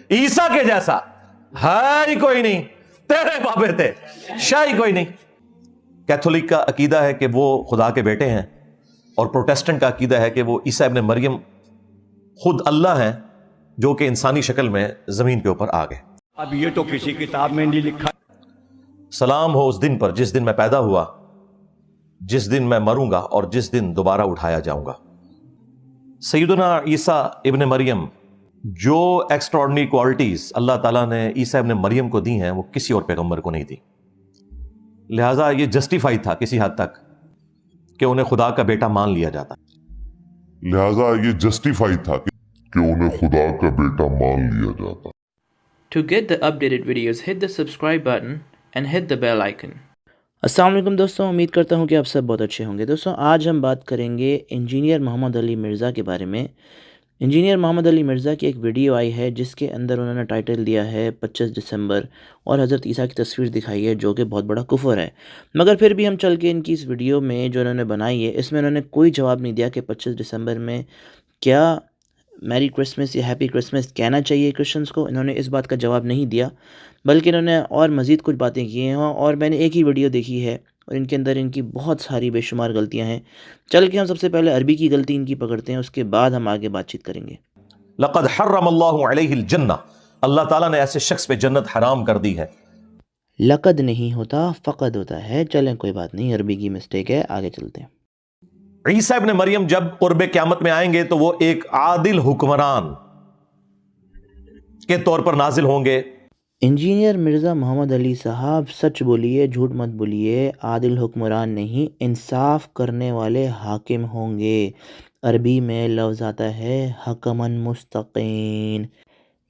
عیسیٰ کے جیسا ہے ہی کوئی نہیں، تیرے بابے تھے شاہ ہی کوئی نہیں۔ کیتھولک کا عقیدہ ہے کہ وہ خدا کے بیٹے ہیں، اور پروٹیسٹنٹ کا عقیدہ ہے کہ وہ عیسیٰ ابن مریم خود اللہ ہیں جو کہ انسانی شکل میں زمین کے اوپر آ گئے۔ اب یہ تو کسی کتاب میں نہیں لکھا۔ سلام ہو اس دن پر جس دن میں پیدا ہوا، جس دن میں مروں گا اور جس دن دوبارہ اٹھایا جاؤں گا۔ سیدنا عیسیٰ ابن مریم جو ایکسٹراڈنری کوالٹیز اللہ تعالیٰ نے عیسیٰ ابن مریم کو دی ہیں وہ کسی اور پیغمبر کو نہیں دی، لہٰذا یہ جسٹیفائی تھا کسی حد تک کہ انہیں خدا کا بیٹا مان لیا جاتا۔ لہذا یہ جسٹیفائی تھا کہ انہیں خدا کا بیٹا مان لیا جاتا۔ To get the updated videos, hit the subscribe button and hit the bell icon. السلام علیکم دوستوں، امید کرتا ہوں کہ آپ سب بہت اچھے ہوں گے۔ دوستوں آج ہم بات کریں گے انجینئر محمد علی مرزا کے بارے میں۔ انجینئر محمد علی مرزا کی ایک ویڈیو آئی ہے جس کے اندر انہوں نے ٹائٹل دیا ہے 25 دسمبر اور حضرت عیسیٰ کی تصویر دکھائی ہے جو کہ بہت بڑا کفر ہے، مگر پھر بھی ہم چل کے ان کی اس ویڈیو میں جو انہوں نے بنائی ہے اس میں انہوں نے کوئی جواب نہیں دیا کہ 25 دسمبر میں کیا میری کرسمس یا ہیپی کرسمس کہنا چاہیے کرسچنس کو۔ انہوں نے اس بات کا جواب نہیں دیا، بلکہ انہوں نے اور مزید کچھ باتیں کی ہیں، اور میں نے ایک ہی ویڈیو دیکھی ہے اور ان کے اندر ان کی بہت ساری بے شمار غلطیاں ہیں۔ چل کے ہم سب سے پہلے عربی کی غلطی ان کی پکڑتے ہیں، اس کے بعد ہم آگے بات چیت کریں گے۔ لقد حرم اللہ علیہ الجنہ، اللہ تعالیٰ نے ایسے شخص پہ جنت حرام کر دی ہے۔ لقد نہیں ہوتا، فقد ہوتا ہے۔ چلیں کوئی بات نہیں، عربی کی مسٹیک ہے، آگے چلتے ہیں۔ عیسیٰ ابن مریم جب قرب قیامت میں آئیں گے تو وہ ایک عادل حکمران کے طور پر نازل ہوں گے۔ انجینئر مرزا محمد علی صاحب سچ بولیے، جھوٹ مت بولیے، عادل حکمران نہیں، انصاف کرنے والے حاکم ہوں گے۔ عربی میں لفظ آتا ہے حکمن مستقین،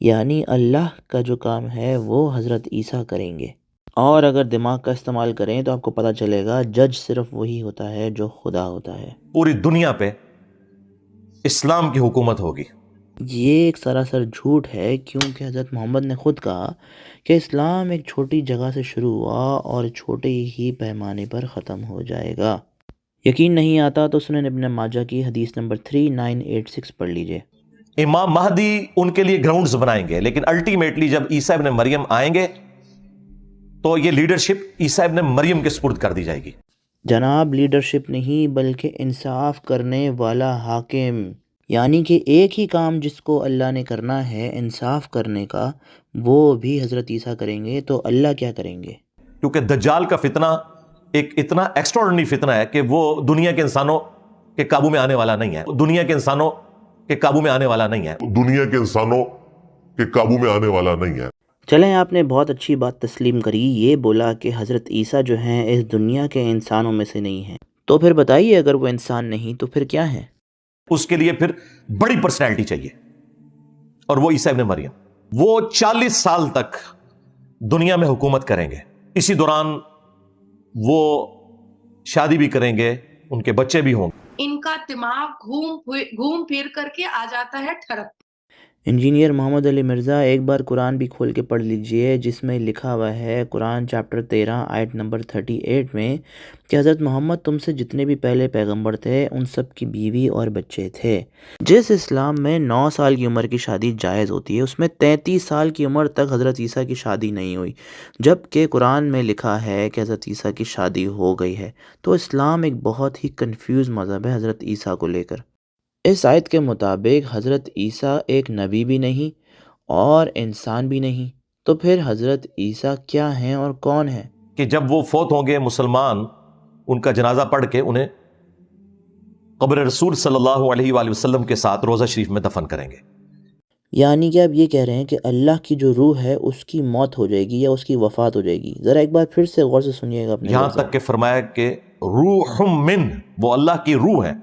یعنی اللہ کا جو کام ہے وہ حضرت عیسیٰ کریں گے، اور اگر دماغ کا استعمال کریں تو آپ کو پتہ چلے گا جج صرف وہی ہوتا ہے جو خدا ہوتا ہے۔ پوری دنیا پہ اسلام کی حکومت ہوگی۔ یہ ایک سراسر جھوٹ ہے، کیونکہ حضرت محمد نے خود کہا کہ اسلام ایک چھوٹی جگہ سے شروع ہوا اور چھوٹے ہی پیمانے پر ختم ہو جائے گا۔ یقین نہیں آتا تو سنن ابن ماجہ کی حدیث نمبر 3986 پڑھ لیجئے۔ امام مہدی ان کے لیے گراؤنڈز بنائیں گے، لیکن الٹیمیٹلی جب عیسیٰ ابن مریم آئیں گے تو یہ لیڈرشپ عیسیٰ ابن مریم کے سپرد کر دی جائے گی۔ جناب لیڈرشپ نہیں بلکہ انصاف کرنے والا حاکم، یعنی کہ ایک ہی کام جس کو اللہ نے کرنا ہے انصاف کرنے کا، وہ بھی حضرت عیسیٰ کریں گے، تو اللہ کیا کریں گے؟ کیونکہ دجال کا فتنہ ایک اتنا ایکسٹراڈنری فتنہ ہے کہ وہ دنیا کے انسانوں کے قابو میں آنے والا نہیں ہے، دنیا کے انسانوں کے قابو میں آنے والا نہیں ہے، دنیا کے انسانوں کے قابو میں آنے والا نہیں ہے۔ چلیں آپ نے بہت اچھی بات تسلیم کری، یہ بولا کہ حضرت عیسیٰ جو ہیں اس دنیا کے انسانوں میں سے نہیں ہیں، تو پھر بتائیے اگر وہ انسان نہیں تو پھر کیا ہے؟ اس کے لیے پھر بڑی پرسنالٹی چاہیے، اور وہ عیسیٰ ابن مریم۔ وہ 40 سال تک دنیا میں حکومت کریں گے، اسی دوران وہ شادی بھی کریں گے، ان کے بچے بھی ہوں گے۔ ان کا دماغ گھوم پھر کر کے آ جاتا ہے ٹھڑک۔ انجینئر محمد علی مرزا ایک بار قرآن بھی کھول کے پڑھ لیجئے، جس میں لکھا ہوا ہے قرآن چیپٹر 13 آیت نمبر 38 میں کہ حضرت محمد تم سے جتنے بھی پہلے پیغمبر تھے ان سب کی بیوی اور بچے تھے۔ جس اسلام میں 9 سال کی عمر کی شادی جائز ہوتی ہے، اس میں 33 سال کی عمر تک حضرت عیسیٰ کی شادی نہیں ہوئی، جبکہ قرآن میں لکھا ہے کہ حضرت عیسیٰ کی شادی ہو گئی ہے۔ تو اسلام ایک بہت ہی کنفیوز مذہب ہے حضرت عیسیٰ کو لے کر۔ اس آیت کے مطابق حضرت عیسیٰ ایک نبی بھی نہیں اور انسان بھی نہیں، تو پھر حضرت عیسیٰ کیا ہیں اور کون ہیں؟ کہ جب وہ فوت ہوں گے مسلمان ان کا جنازہ پڑھ کے انہیں قبر رسول صلی اللہ علیہ وآلہ وسلم کے ساتھ روضہ شریف میں دفن کریں گے۔ یعنی کہ آپ یہ کہہ رہے ہیں کہ اللہ کی جو روح ہے اس کی موت ہو جائے گی یا اس کی وفات ہو جائے گی؟ ذرا ایک بار پھر سے غور سے سنیے گا اپنے یہاں تک کہ فرمایا کہ روح من، وہ اللہ کی روح ہے۔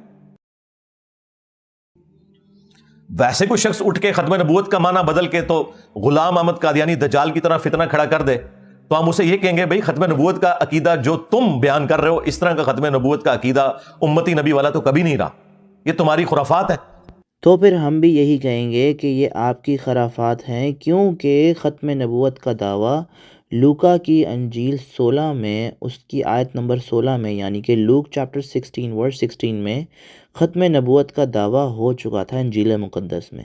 ویسے کوئی شخص اٹھ کے ختم نبوت کا معنی بدل کے تو غلام احمد قادیانی دجال کی طرح فتنہ کھڑا کر دے تو ہم اسے یہ کہیں گے بھئی ختم نبوت کا عقیدہ جو تم بیان کر رہے ہو، اس طرح کا ختم نبوت کا عقیدہ امتی نبی والا تو کبھی نہیں رہا، یہ تمہاری خرافات ہے۔ تو پھر ہم بھی یہی کہیں گے کہ یہ آپ کی خرافات ہیں، کیونکہ ختم نبوت کا دعویٰ لوکا کی انجیل 16 میں، اس کی آیت نمبر 16 میں، یعنی کہ لوک چیپٹر 16 ورس 16 میں ختم نبوت کا دعویٰ ہو چکا تھا انجیل مقدس میں۔